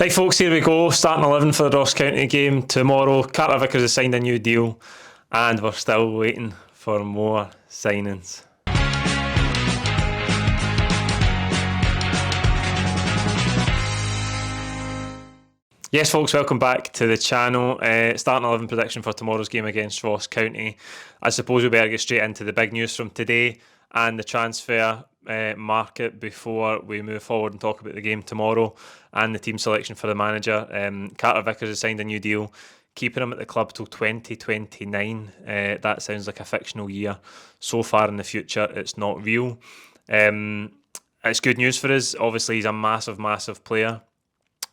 Right, folks, here we go. Starting 11 for the Ross County game tomorrow. Carter-Vickers has signed a new deal, and we're still waiting for more signings. Yes, folks, welcome back to the channel. Starting 11 prediction for tomorrow's game against Ross County. I suppose we better get straight into the big news from today and the transfer market before we move forward and talk about the game tomorrow and the team selection for the manager. Carter-Vickers has signed a new deal, keeping him at the club till 2029. That sounds like a fictional year. So far in the future, it's not real. It's good news for us. Obviously, he's a massive player.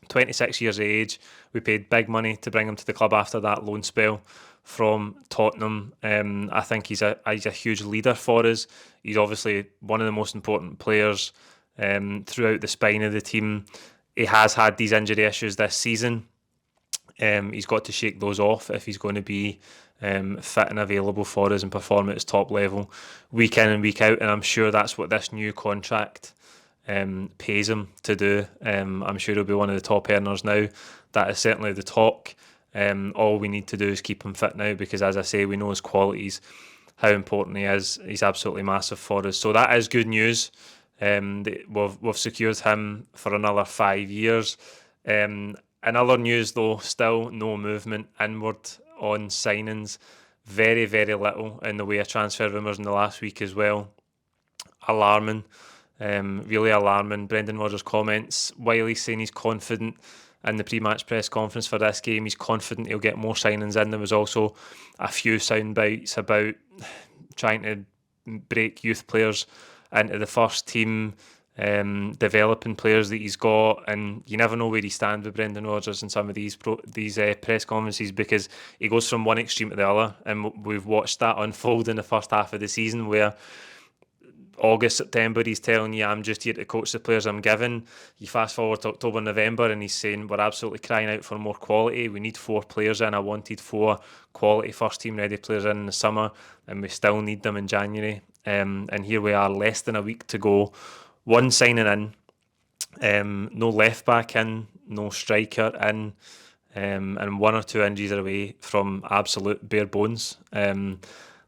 26 years of age. We paid big money to bring him to the club after that loan spell from Tottenham. I think he's a huge leader for us. He's obviously one of the most important players throughout the spine of the team. He has had these injury issues this season. He's got to shake those off if he's going to be fit and available for us and perform at his top level week in and week out. And I'm sure that's what this new contract pays him to do. I'm sure he'll be one of the top earners now. That is certainly the talk. All we need to do is keep him fit now because, as I say, we know his qualities, how important he is. He's absolutely massive for us. So that is good news. We've secured him for another 5 years. In other news, though, still no movement inward on signings. Very little in the way of transfer rumours in the last week as well. Alarming. Really alarming. Brendan Rodgers comments while he's saying he's confident in the pre-match press conference for this game. He's confident he'll get more signings in. There was also a few sound bites about trying to break youth players into the first team, developing players that he's got, and you never know where he stands with Brendan Rodgers in some of these press conferences because he goes from one extreme to the other, and we've watched that unfold in the first half of the season where August, September, he's telling you, I'm just here to coach the players I'm given. You fast forward to October, November, and he's saying, we're absolutely crying out for more quality. We need 4 players in. I wanted 4 quality first-team ready players in the summer, and we still need them in January. And here we are, less than a week to go. One signing in, no left-back in, no striker in, and 1 or 2 injuries are away from absolute bare bones.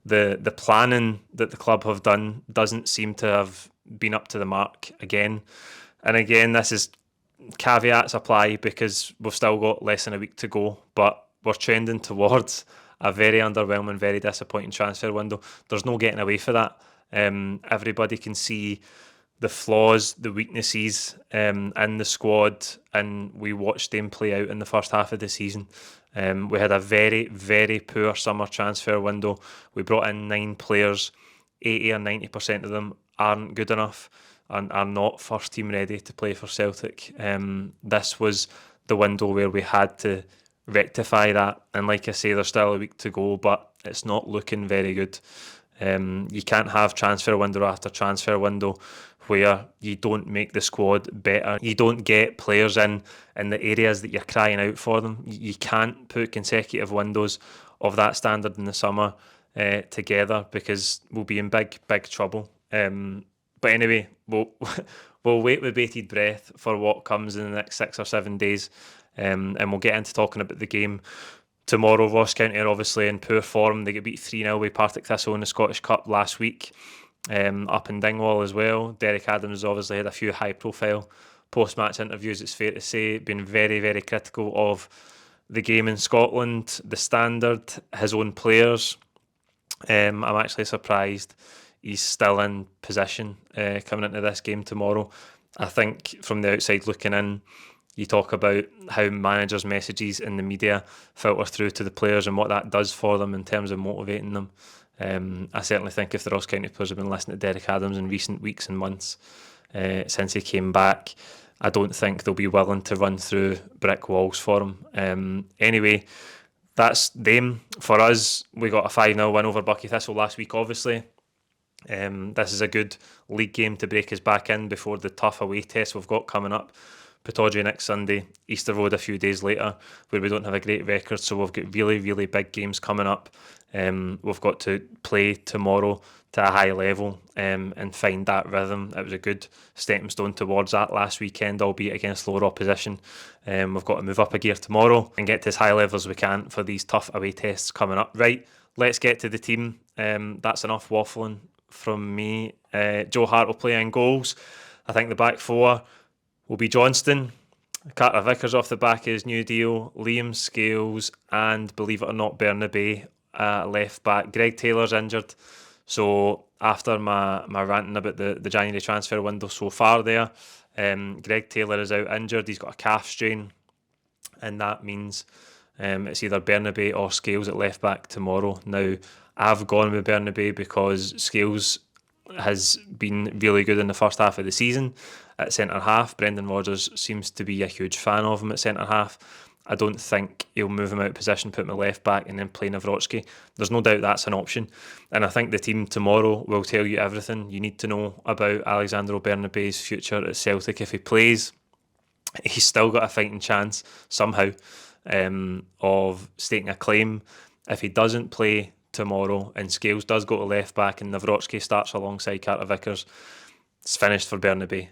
The planning that the club have done doesn't seem to have been up to the mark again. And again, this is caveats apply because we've still got less than a week to go, but we're trending towards a very underwhelming, very disappointing transfer window. There's no getting away for that. Everybody can see the flaws, the weaknesses in the squad, and we watched them play out in the first half of the season. We had a very poor summer transfer window. We brought in 9 players. 80 or 90% of them aren't good enough and are not first team ready to play for Celtic. This was the window where we had to rectify that. And like I say, there's still a week to go, but it's not looking very good. You can't have transfer window after transfer window where you don't make the squad better. You don't get players in the areas that you're crying out for them. You can't put consecutive windows of that standard in the summer together because we'll be in big trouble. But anyway, we'll wait with bated breath for what comes in the next 6 or 7 days, and we'll get into talking about the game tomorrow. Ross County are obviously in poor form. They get beat 3-0 by Partick Thistle in the Scottish Cup last week. Up in Dingwall as well. Derek Adams has obviously had a few high-profile post-match interviews, it's fair to say, been very critical of the game in Scotland, the standard, his own players. I'm actually surprised he's still in position coming into this game tomorrow. I think from the outside looking in, you talk about how managers' messages in the media filter through to the players and what that does for them in terms of motivating them. I certainly think if the Ross County players have been listening to Derek Adams in recent weeks and months since he came back, I don't think they'll be willing to run through brick walls for him. Anyway, that's them. For us, we got a 5-0 win over Buckie Thistle last week, obviously. This is a good league game to break us back in before the tough away test we've got coming up. Pittodrie next Sunday, Easter Road a few days later, where we don't have a great record, so we've got really big games coming up. We've got to play tomorrow to a high level and find that rhythm. It was a good stepping stone towards that last weekend, albeit against lower opposition. We've got to move up a gear tomorrow and get to as high level as we can for these tough away tests coming up. Right, let's get to the team. That's enough waffling from me. Joe Hart will play in goals. I think the back four will be Johnston, Carter-Vickers off the back of his new deal, Liam Scales, and believe it or not, Bernardo left back. Greg Taylor's injured. So after my ranting about the January transfer window so far there, Greg Taylor is out injured. He's got a calf strain, and that means it's either Bernabei or Scales at left back tomorrow. Now, I've gone with Bernabei because Scales has been really good in the first half of the season at centre half. Brendan Rodgers seems to be a huge fan of him at centre half. I don't think he'll move him out of position, put him at left back and then play Nawrocki. There's no doubt that's an option. And I think the team tomorrow will tell you everything you need to know about Alexandro Bernabei's future at Celtic. If he plays, he's still got a fighting chance somehow of staking a claim. If he doesn't play tomorrow and Scales does go to left back and Nawrocki starts alongside Carter-Vickers, it's finished for Bernabei.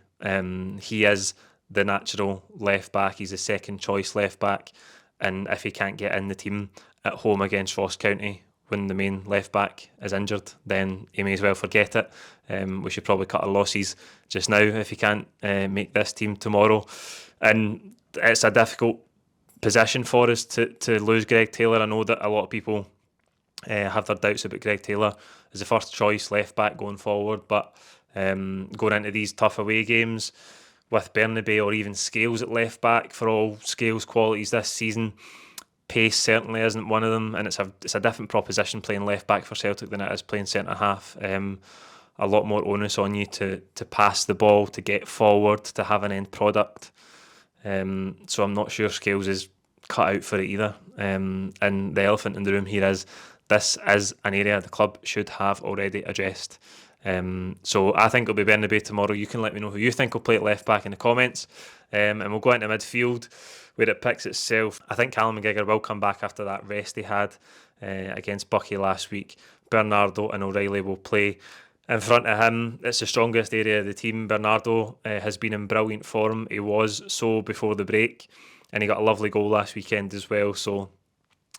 He is the natural left back. He's a second choice left back, and if he can't get in the team at home against Ross County when the main left back is injured, then he may as well forget it. We should probably cut our losses just now if he can't make this team tomorrow. And it's a difficult position for us to lose Greg Taylor. I know that a lot of people have their doubts about Greg Taylor as the first choice left back going forward, but going into these tough away games with Bernabei or even Scales at left back, for all Scales' qualities this season, pace certainly isn't one of them, and it's a different proposition playing left back for Celtic than it is playing centre half. A lot more onus on you to pass the ball, to get forward, to have an end product. So I'm not sure Scales is cut out for it either. And the elephant in the room here is this is an area the club should have already addressed. So I think it'll be Bernabei tomorrow. You can let me know who you think will play at left back in the comments, and we'll go into midfield where it picks itself. I think Callum McGregor will come back after that rest he had against Bucky last week. Bernardo and O'Reilly will play in front of him. It's the strongest area of the team. Bernardo has been in brilliant form. He was so before the break, and he got a lovely goal last weekend as well, so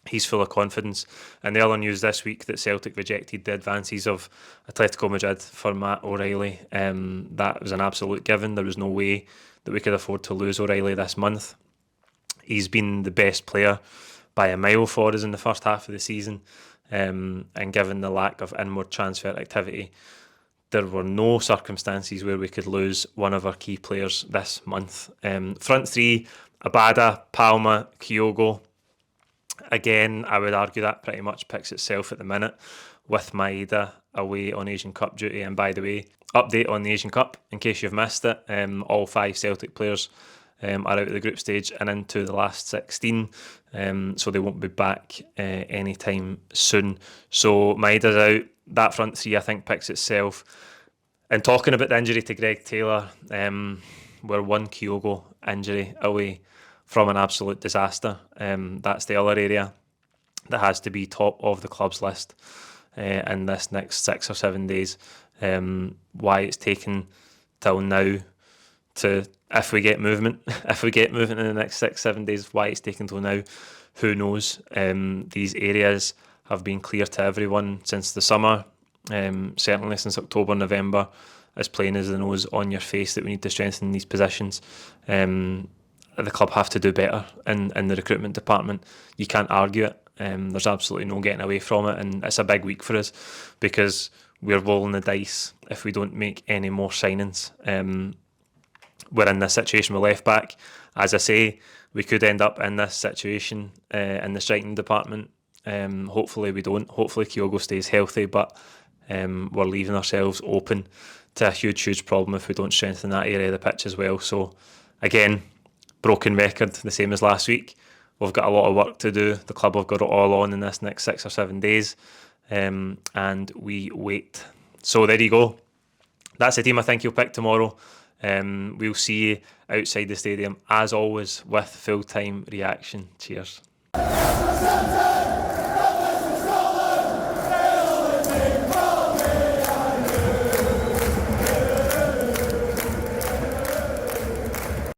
he's full of confidence. And the other news this week that Celtic rejected the advances of Atletico Madrid for Matt O'Reilly. That was an absolute given. There was no way that we could afford to lose O'Reilly this month. He's been the best player by a mile for us in the first half of the season. And given the lack of inward transfer activity, there were no circumstances where we could lose one of our key players this month. Front three, Abada, Palma, Kyogo. Again, I would argue that pretty much picks itself at the minute with Maeda away on Asian Cup duty. And by the way, update on the Asian Cup, in case you've missed it, all 5 Celtic players are out of the group stage and into the last 16, so they won't be back anytime soon. So Maeda's out. That front three, I think, picks itself. And talking about the injury to Greg Taylor, we're one Kyogo injury away from an absolute disaster. That's the other area that has to be top of the club's list in this next 6 or 7 days. Why it's taken till now to, if we get movement in the next 6-7 days, why it's taken till now, who knows. These areas have been clear to everyone since the summer, certainly since October, November. As plain as the nose on your face that we need to strengthen these positions. The club have to do better in the recruitment department. You can't argue it. There's absolutely no getting away from it, and it's a big week for us because we're rolling the dice if we don't make any more signings. We're in this situation with left back. As I say, we could end up in this situation in the striking department. Hopefully we don't. Hopefully Kyogo stays healthy, but we're leaving ourselves open to a huge problem if we don't strengthen that area of the pitch as well. So again, broken record, the same as last week. We've got a lot of work to do. The club have got it all on in this next 6 or 7 days, and we wait. So there you go. That's the team I think you'll pick tomorrow. We'll see you outside the stadium, as always, with full-time reaction. Cheers.